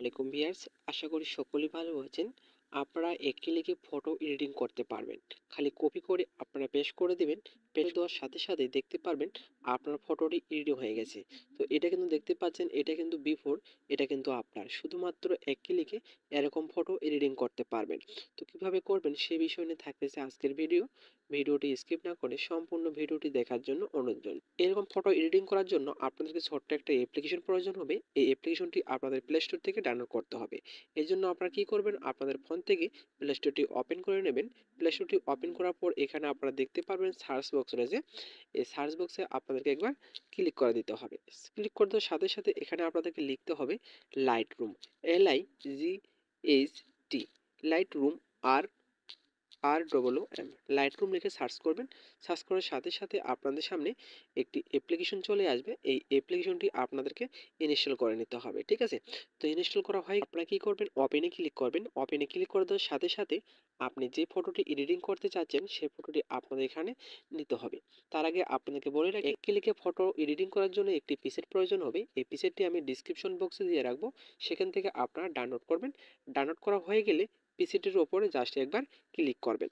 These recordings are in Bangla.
আলাইকুম ভিউয়ার্স, আশা করি সকলেই ভালো আছেন। আপনারা একটি লিখে ফটো এডিটিং করতে পারবেন। খালি কপি করে আপনারা পেস্ট করে দিবেন। পেস্ট দেওয়ার সাথে সাথে দেখতে পারবেন আপনার ফটোটি এডিটিং হয়ে গেছে। তো এটা কিন্তু দেখতে পাচ্ছেন, এটা কিন্তু বিফোর, এটা কিন্তু আপনার। শুধুমাত্র একটি লিখে এরকম ফটো এডিটিং করতে পারবেন। তো কিভাবে করবেন সে বিষয় নিয়ে থাকতেছে আজকের ভিডিও। ভিডিওটি স্কিপ না করে সম্পূর্ণ ভিডিওটি দেখার জন্য অনুরোধ রইল। এরকম ফটো এডিটিং করার জন্য আপনাদেরকে ছোট্ট একটা অ্যাপ্লিকেশন প্রয়োজন হবে। এই অ্যাপ্লিকেশনটি আপনাদের প্লে স্টোর থেকে ডাউনলোড করতে হবে। এই জন্য আপনারা কি করবেন, আপনাদের ফোন থেকে প্লে স্টোরটি ওপেন করে নেবেন। প্লে স্টোরটি ওপেন করার পর এখানে আপনারা দেখতে পারবেন সার্চ বক্স রয়েছে। এই সার্চ বক্সে আপনাদেরকে একবার ক্লিক করে দিতে হবে। ক্লিক করে দেওয়ার সাথে সাথে এখানে আপনাদেরকে লিখতে হবে light room, LIGHT, light room, ROOM, light room লিখে সার্চ করবেন। সার্চ করার সাথে সাথে আপনাদের সামনে একটি অ্যাপ্লিকেশন চলে আসবে। এই অ্যাপ্লিকেশনটি আপনাদেরকে ইনস্টল করে নিতে হবে, ঠিক আছে? তো ইনস্টল করা হয় আপনারা কি করবেন, ওপেনে ক্লিক করবেন। ওপেনে ক্লিক করে দেওয়ার সাথে সাথে আপনি যে ফটোটি এডিটিং করতে চাচ্ছেন সেই ফটোটি আপনাদের এখানে নিতে হবে। তার আগে আপনাদেরকে বলে রাখি, এক ক্লিকে ফটো এডিটিং করার জন্য একটি পিসের প্রয়োজন হবে। এই পিসেরটি আমি ডিসক্রিপশন বক্সে দিয়ে রাখবো, সেখান থেকে আপনারা ডাউনলোড করবেন। ডাউনলোড করা হয়ে গেলে পিসিটির ওপরে জাস্ট একবার ক্লিক করবেন।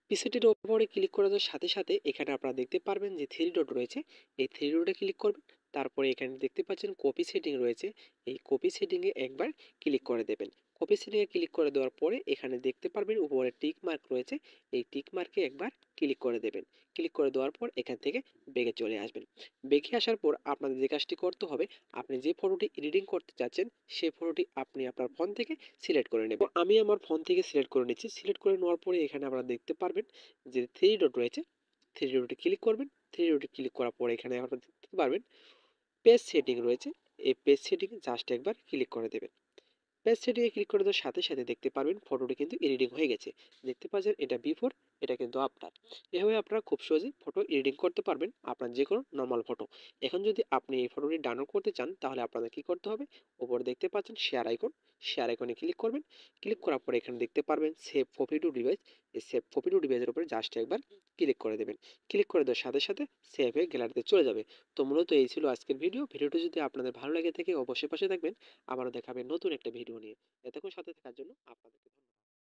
পিসিটির ওপরে ক্লিক করে দেওয়ার সাথে সাথে এখানে আপনারা দেখতে পারবেন যে থ্রি ডট রয়েছে। এই থ্রি ডটে ক্লিক করবেন। তারপরে এখানে দেখতে পাচ্ছেন কপি সেটিং রয়েছে। এই কপি সেটিংয়ে একবার ক্লিক করে দেবেন। কপি সেটিংয়ে ক্লিক করে দেওয়ার পরে এখানে দেখতে পারবেন উপরে টিক মার্ক রয়েছে। এই টিক মার্কে একবার ক্লিক করে দেবেন। ক্লিক করে দেওয়ার পর এখান থেকে ব্যাকে চলে আসবেন। ব্যাকে আসার পর আপনাদের যে কাজটি করতে হবে, আপনি যে ফটোটি এডিটিং করতে চাচ্ছেন সেই ফটোটি আপনি আপনার ফোন থেকে সিলেক্ট করে নেবেন। আমি আমার ফোন থেকে সিলেক্ট করে নিচ্ছি। সিলেক্ট করে নেওয়ার পরে এখানে আপনারা দেখতে পারবেন যে থ্রি ডট রয়েছে। থ্রি ডটে ক্লিক করবেন। থ্রি ডটে ক্লিক করার পরে এখানে আপনারা দেখতে পারবেন পেজ সেটিং রয়েছে। এই পেজ সেটিং জাস্ট একবার ক্লিক করে দেবেন। পেজ সেটিংয়ে ক্লিক করে দেওয়ার সাথে সাথে দেখতে পারবেন ফটোটি কিন্তু এডিটিং হয়ে গেছে। দেখতে পাচ্ছেন এটা বিফোর, এটা কিন্তু আফটার। এভাবে আপনারা খুব সহজেই ফটো এডিটিং করতে পারবেন আপনার যে কোনো নর্মাল ফটো। এখন যদি আপনি এই ফটোটি ডাউনলোড করতে চান তাহলে আপনাদের কি করতে হবে, উপরে দেখতে পাচ্ছেন শেয়ার আইকন। শেয়ার আইকনে ক্লিক করবেন। ক্লিক করার পরে এখানে দেখতে পারবেন সেভ কপি টু ডিভাইস। এই সেভ কপি টু ডিভাইসের উপরে জাস্ট একবার ক্লিক করে দেবেন। ক্লিক করে দেওয়ার সাথে সাথে সেভ হয়ে গ্যালারিতে চলে যাবে। তো মূলত এই ছিল আজকের ভিডিও। ভিডিওটি যদি আপনাদের ভালো লাগে থাকে অবশ্যই পাশে থাকবেন। আবারও দেখা হবে নতুন একটা ভিডিও নিয়ে। এতক্ষণ সাথে থাকার জন্য আপনাদেরকে ধন্যবাদ।